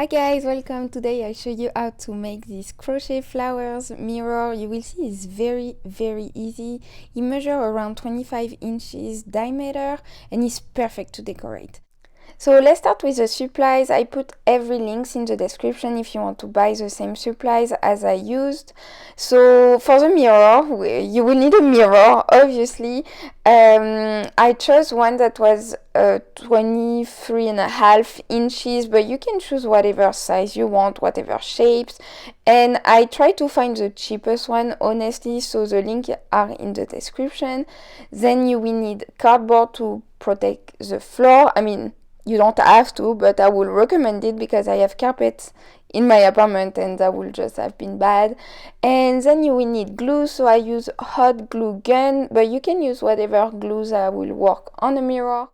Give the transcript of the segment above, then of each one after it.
Hi guys, welcome. Today I show you how to make this crochet flowers mirror. You will see it's very easy. It measures around 25 inches diameter and is perfect to decorate. So let's start with the supplies. I put every links in the description if you want to buy the same supplies as I used. So for the mirror, you will need a mirror, obviously. I chose one that was 23.5 inches, but you can choose whatever size you want, whatever shapes. And I try to find the cheapest one, honestly, so the links are in the description. Then you will need cardboard to protect the floor. I mean, you don't have to, but I will recommend it because I have carpets in my apartment and that would just have been bad. And then you will need glue, so I use hot glue gun, but you can use whatever glues that will work on the mirror.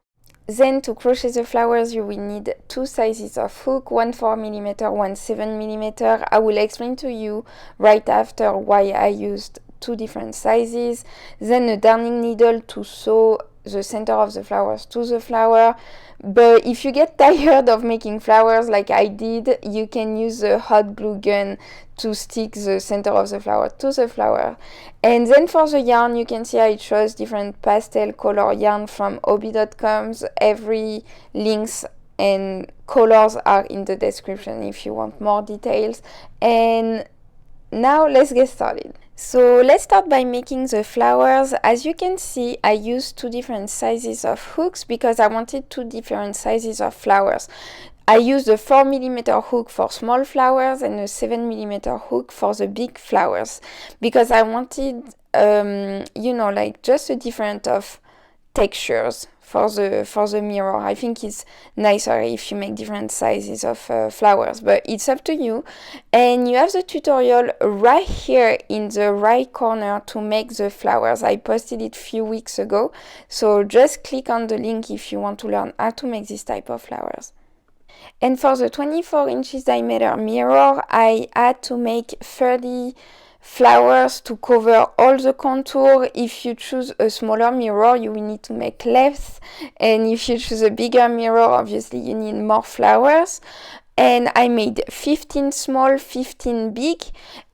Then to crochet the flowers, you will need two sizes of hook, one 4mm, one 7mm. I will explain to you right after why I used two different sizes. Then a darning needle to sew the center of the flowers to the flower. But if you get tired of making flowers like I did, you can use the hot glue gun to stick the center of the flower to the flower. And then for the yarn, you can see I chose different pastel color yarn from hobby.com. Every links and colors are in the description if you want more details. And now let's get started. So let's start by making the flowers. As you can see, I used two different sizes of hooks because I wanted two different sizes of flowers. I used a 4mm hook for small flowers and a 7mm hook for the big flowers because I wanted, like just a different of textures for the mirror. I think it's nicer if you make different sizes of flowers, but it's up to you. And you have the tutorial right here in the right corner to make the flowers. I posted it a few weeks ago, so just click on the link if you want to learn how to make this type of flowers. And for the 24 inches diameter mirror, I had to make 30 flowers to cover all the contour. If you choose a smaller mirror, you will need to make less, and if you choose a bigger mirror, obviously you need more flowers. And I made 15 small, 15 big,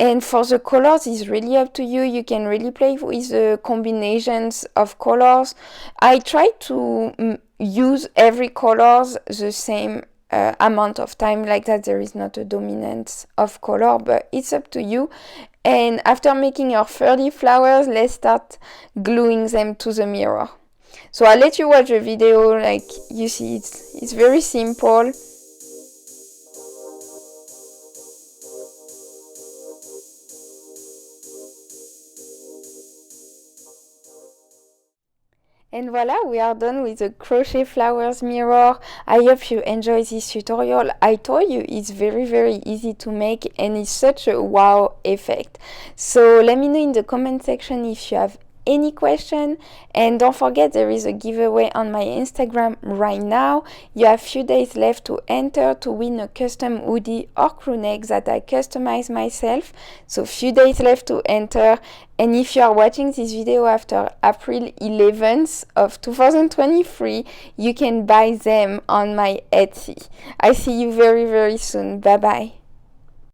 and for the colors it's really up to you. You can really play with the combinations of colors. I try to use every colors the same amount of time, like that there is not a dominance of color, but it's up to you. And after making your 30 flowers, let's start gluing them to the mirror. So I'll let you watch the video. Like you see, it's very simple. And voila, we are done with the crochet flowers mirror. I hope you enjoy this tutorial. I told you it's very easy to make and it's such a wow effect. So let me know in the comment section if you have any question, and don't forget there is a giveaway on my Instagram right now. You have few days left to enter to win a custom hoodie or crew neck that I customize myself. So few days left to enter. And if you are watching this video after April 11th of 2023, you can buy them on my Etsy. I see you very soon. Bye bye.